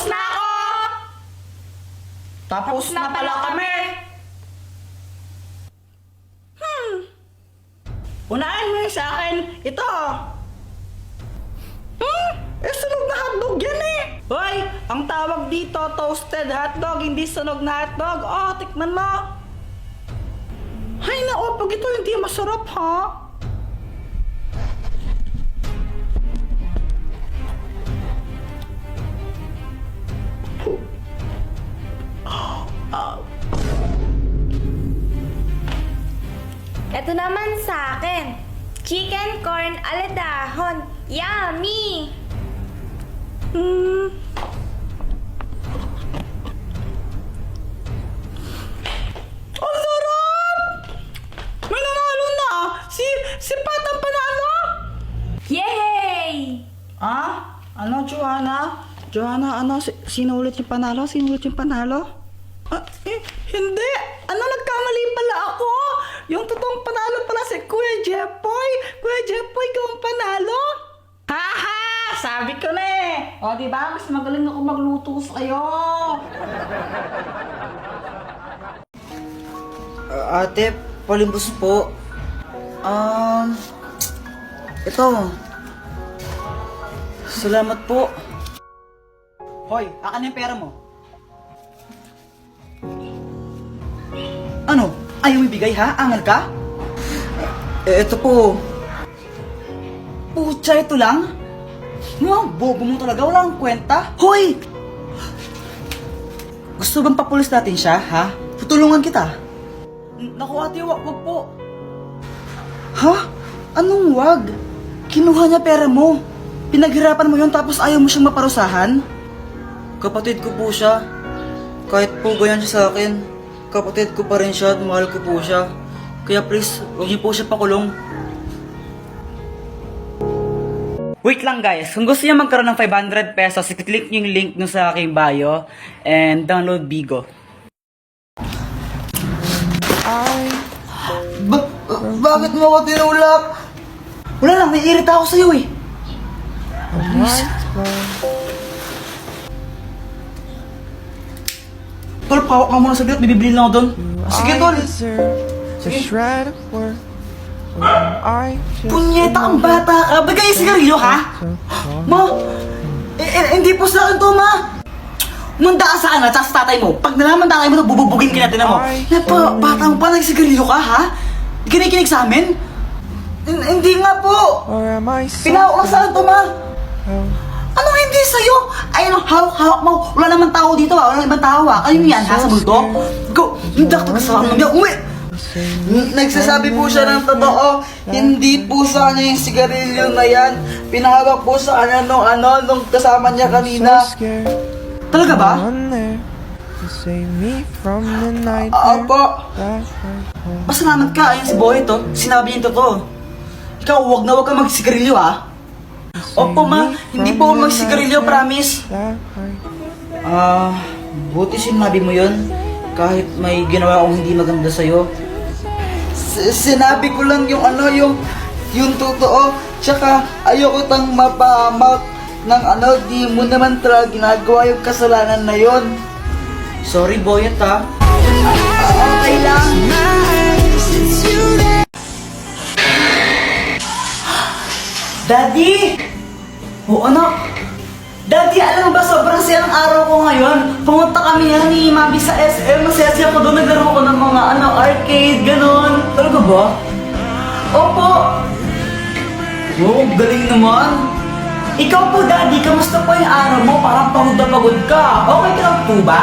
Tapos na ako! Tapos na pala kami! Unahin mo yun sa akin. Ito. Sunog na hotdog yan eh. Hoy, ang tawag dito, toasted hotdog, hindi sunog na hotdog. Oh, tikman mo. Hay na, pag ito hindi masarap ha. Ito naman sa akin. Chicken corn aladahon. Yummy! Ang sarap! May nanalo na. Si Pat ang panalo. Yay! Ano, Joanna? Joanna, ano? Sino ulit yung panalo? Sino ulit yung panalo? Hindi. Nagkamali pala ako. Yung totoong panalo pala si Kuya Jepoy. Kuya Jepoy, ikaw ang panalo. Haha! Sabi ko na eh. O, diba? Mas magaling ako magluto sa'yo. Ate, palimbos po. Ito. Salamat po. Hoy, akin yung pera mo. Ano? Ayaw mo ibigay ha? Angal ka? Ito po. Pucha, ito lang? Mga bobo mo talaga, wala kang kwenta. Hoy! Gusto bang papulis natin siya, ha? Tutulungan kita. Naku ate, wag po. Ha? Anong wag? Kinuha niya pera mo. Pinaghirapan mo yun tapos ayaw mo siyang maparusahan? Kapatid ko po siya. Kahit po ganyan siya sa akin, kapatid ko pa rin siya at mahal ko po siya. Kaya please, huwag niyo po siya pakulong. Wait lang guys, kung gusto niyo magkaroon ng 500 pesos, i-click niyo yung link nyo sa aking bio and download Bigo. Bakit mo ako tinulak? Wala lang, may irita ako sa'yo eh. Tol, pawak ka muna saglit, bibibili lang ako doon. Sige, Tol. Sige. Punyeta kang bata ka. Bagay yung sigarilyo, ha? Ma, hindi po sa akin to, ma. Manda ka sa akin, tsaka sa tatay mo. Pag nalaman tatay mo, bububugin ka natin mo. Bata mo pa, nagsigarilyo ka, ha? Kinikinig sa amin? Hindi nga po. Pinahawak lang sa akin to, ma. Ano hindi sa'yo? Ayun, hawak mo. Wala naman tao dito, ha? Wala naman tao, ha? Kayo yan, ha? Sa multo? Go! Dakto ka sa akin, uwi! Nagsasabi po siya ng totoo. Hindi po sa kanya yung sigarilyo na yan. Pinahawak po sa kanya nung kasama niya kanina. Talaga ba? Apo. Pasalamat ka, ayun si Boy to. Sinabi niya yung totoo. Ikaw, huwag na huwag ka magsigarilyo, ha? Opo, ma. Hindi po magsigarilyo, promise. Buti sinabi mo yun. Kahit may ginawa akong hindi maganda sa'yo. Sinabi ko lang yung totoo. Tsaka ayoko tang mapahamak ng di mo naman talaga ginagawa yung kasalanan na yon. Sorry, Boyet, ha? Okay lang. Daddy! Oo, anak. Daddy, alam mo ba, sobrang sayang araw ko ngayon. Pumunta kami ni Mami sa SM. Masaya ko doon. Naglaro ko ng mga arcade, ganon. Talaga ba? Opo. Oh, galing naman. Ikaw po, Daddy, kamusta po yung araw mo? Parang pagod na pagod ka. Okay ka lang po ba?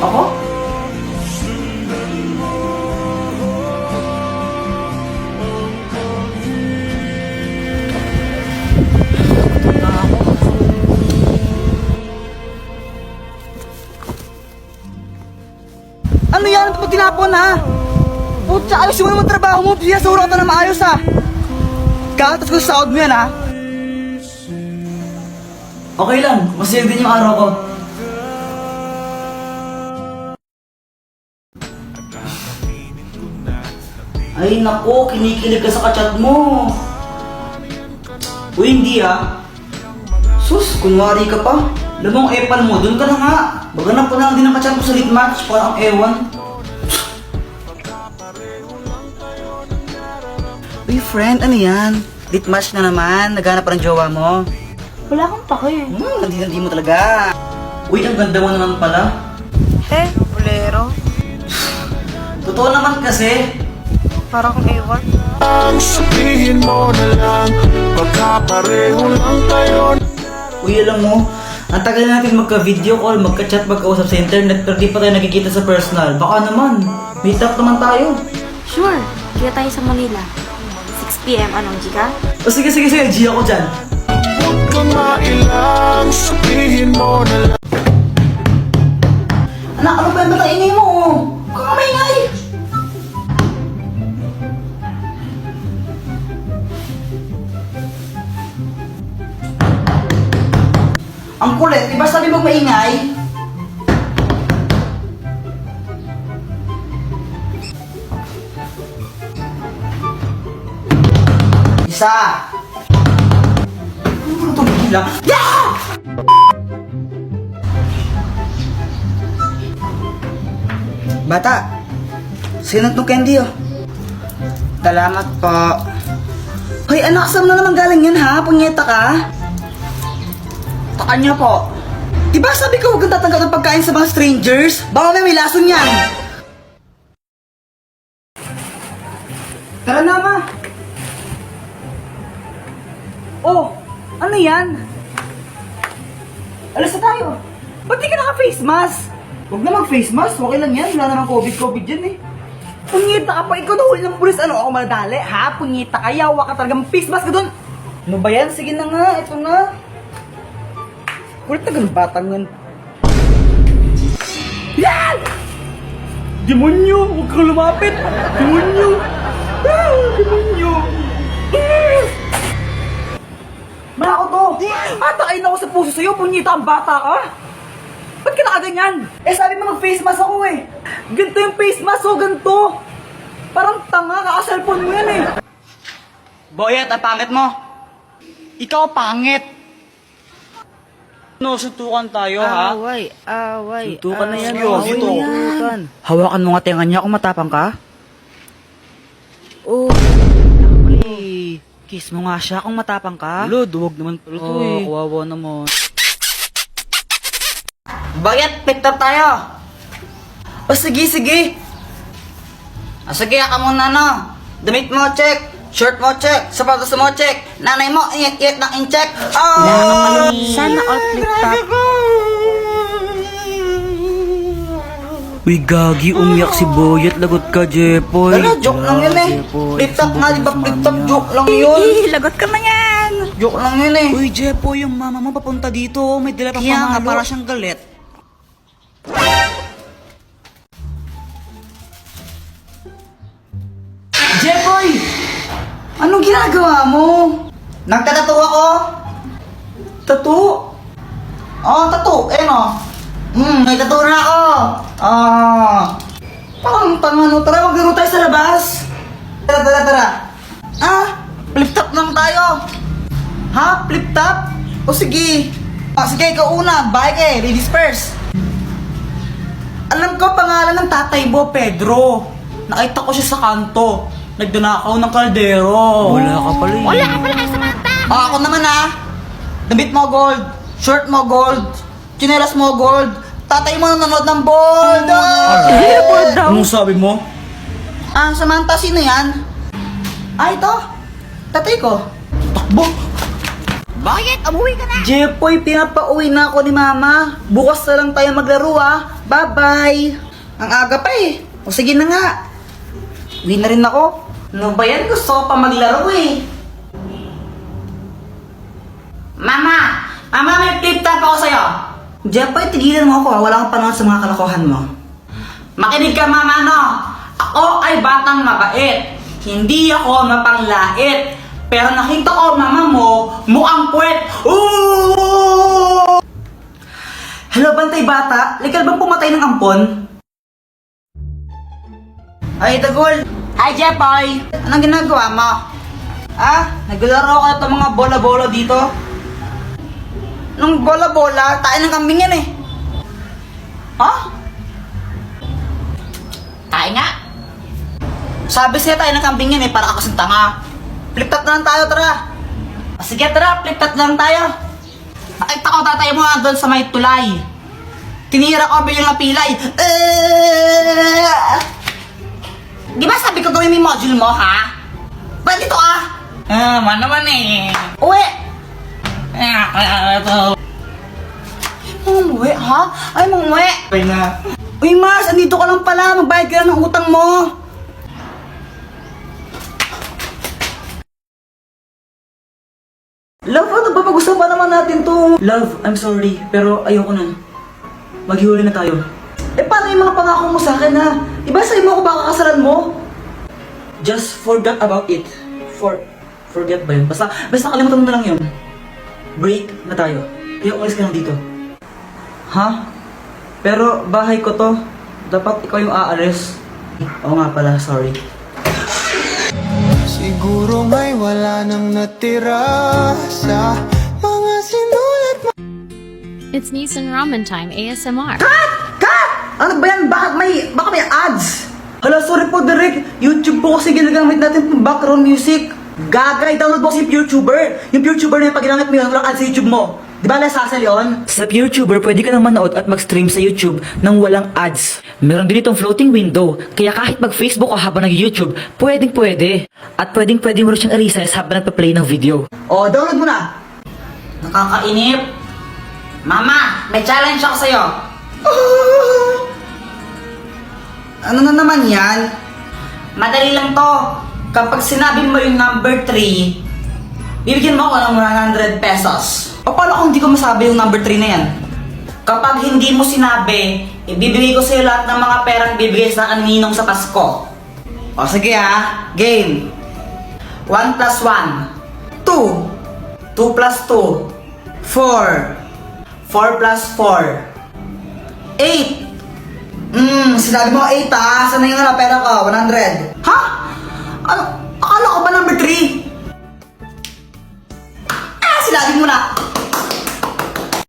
Ako? Ano yan? Ito pa tinapon, ha? Putsa, ayusin mo naman trabaho mo. Sinasura ka na maayos, ha? Kakatas ko sa sahod mo yan, ha? Okay lang. Masaya din yung araw ko. Ay, naku. Kinikilig ka sa kachat mo. Uy, hindi, ha? Sus, kunwari ka pa. Alam mo, ang epal mo, dun ka na nga. Baganap ko na lang din ang kachat mo sa lead match, parang ewan. Uy, friend, ano yan? Lead match na naman, naghanap pa ng jowa mo. Wala kang pake. Hindi mo talaga. Uy, ang ganda mo naman pala. Bolero. Totoo naman kasi. Para kang ewan. Ang sabihin mo na lang, magkapareho lang tayo. Uy, alam mo, ang tagal natin magka-video call, magka-chat, magka-usap sa internet, pero di pa tayo nakikita sa personal. Baka naman, meet up naman tayo. Sure. Kita tayo sa Manila. 6 p.m. Anong Gika? O sige, G ako dyan. Huwag kang mailang, sabihin mo na lang. Anak, ano ba yung mataingay mo? Huwag kang maingay. Ang kulit, di ba sabi mo maingay? Isa! Ano ito bigla? Yeah! Bata, sino itong candy oh? Salamat po. Hoy anak, saan na naman galing yan ha? Punyeta ka? Takan niya po. Diba sabi ko huwag kang tatanggap ng pagkain sa mga strangers? Baka may lason yan. Tara na ma. Oh, ano yan? Alas na tayo. Ba't di ka naka-face mask? Huwag na mag-face mask, okay lang yan. Wala namang COVID dyan eh. Punyeta ka pa, ikaw nahuli ng pulis. Ano ako madali, ha? Punyeta ka, yawa ka talaga. Face mask ka dun. Ano ba yan? Sige na nga, ito na. Kulit na ganun batang yan. Yan! Demonyo! Huwag kang lumapit! Demonyo! Ah, demonyo! Malako to! Atakain ako sa puso sa'yo, punyeta ang bata ka! Ba't ka nakaganyan? Eh sabi mo mag-face mask ako eh! Ganito yung face mask oh, ganito! Parang tanga, kaka-cellphone mo yan eh! Boyet, ang pangit mo! Ikaw pangit! No, suntukan tayo ha? Away. Suntukan na yan, away Yogi. na yan. Hawakan mo nga tenga niya kung matapang ka. Oh. Uy, kiss mo nga siya kung matapang ka. Lo, duwag naman pala to eh. Kawawa naman. Bayat, pick up tayo. O sige. Sige, ka muna no. Damit mo, check. Shirt mo, check. Sapatos mo, check. Nanay mo, ingat ng in-check. Oh! Sana all flip top. Uy, gagi, umiyak si Boyet. Lagot ka, Jepoy. Tala, joke lang yun eh. Flip top nga, di ba? Flip top, joke lang yun. Lagot ka man yan. Joke lang yun eh. Uy, Jepoy, yung mama mo papunta dito. May dala pang pamalo. Kaya nga, para siyang galit. Jepoy! Anong ginagawa mo? Nagtatato ako? Tattoo? Oh, tattoo. Eh no. May tattoo na ako. Parang tanga no. Tara, maglaro tayo sa labas. Tara. Flip top lang tayo. Ha? Flip top? O sige. Sige, ikaw una. Bye eh. Ladies first. Alam ko pangalan ng tatay mo, Pedro. Nakita ko siya sa kanto. Nagdanakaw ng kaldero. Wala ka pala eh. Wala ka pala kay Samantha. Ako naman ah. Damit mo gold. Shirt mo gold. Tsinelas mo gold. Tatay mo nanonood ng bold. Bold daw. Anong sabi mo? Samantha, sino yan? Ito. Tatay ko. Takbo. Bakit? Umuwi ka na. Jepoy, pinapauwi na ako ni Mama. Bukas na lang tayo maglaro ah. Bye-bye. Ang aga pa eh. O sige na nga. Uwi na rin ako. Ano ba yan? Gusto ko pa maglaro eh. Mama! Mama, may flip top ako sa'yo. Jepoy, tigilan mo ako. Wala kang panahon sa mga kalokohan mo. Makinig ka, Mama, no? Ako ay batang mabait. Hindi ako mapanglait. Pero nakita ko, Mama mo, mukhang puwet. Ooh! Hello, bantay bata. Legal bang pumatay ng ampon? Ay, Tagol. Hi, Jepoy. Anong ginagawa mo? Naglaro ka itong mga bola-bola dito? Nung bola-bola, tayo ng kambing yan eh. Ha? Tayo nga. Sabi siya tayo ng kambing yan eh, para ako kasing tanga. Flip-top na lang tayo, tara. Sige, tara, flip-top na lang tayo. Nakita ko tatay mo nga doon sa may tulay. Tinira ko yung pilay. Di ba sabi ko gawin mo yung module mo, ha? Ba't dito ah? Man naman eh. Uwi! Umuwi, ha? Ay, umuwi. Uwi na. Uy, Mars, andito ka lang pala. Magbayad ka lang ng utang mo. Love, ano ba? Pag-usapan naman natin to. Love, I'm sorry, pero ayoko na. Maghihuli na tayo. Eh, paano yung mga pangako mo sa akin, ha? Iba sa'yo mo ako baka kasalan mo? Just forget about it. Forget ba yun? Basta kalimutan mo na lang yun. Break na tayo. Kaya umalis ka lang dito. Ha? Pero bahay ko to. Dapat ikaw yung aalis. Oo nga pala, sorry. Siguro may wala nang natira sa mga sinulat mo. It's Nissan Ramen Time ASMR. Cut! Ano ba yan? Baka may ads? Hala, sorry po, Derek. YouTube po kasi ginagamit natin pang background music. Gaga, i-download mo si PureTuber. Yung PureTuber na yung pag ginamit mo yun, walang ads sa YouTube mo. Di ba, Les Hassel yun? Sa PureTuber, pwede ka nang manood at mag-stream sa YouTube nang walang ads. Meron din itong floating window, kaya kahit mag-Facebook o habang nag-YouTube, pwedeng-pwede. At pwedeng-pwede mo rin siyang i-resize habang nagpa-play ng video. O, download mo na. Nakakainip. Mama, may challenge ako sa'yo. Ano na naman yan? Madali lang to. Kapag sinabi mo yung number 3, bibigyan mo ako ng 100 pesos. O paano kung hindi ko masabi yung number 3 na yan? Kapag hindi mo sinabi, ibibigay ko sa'yo lahat ng mga perang bibigay sa akin ninong sa Pasko. O sige ha, game. 1 plus 1, 2. 2 plus 2, 4. 4 plus 4, 8. Sinabi mo 8 ha? Saan na yung pera ko? 100. Ha?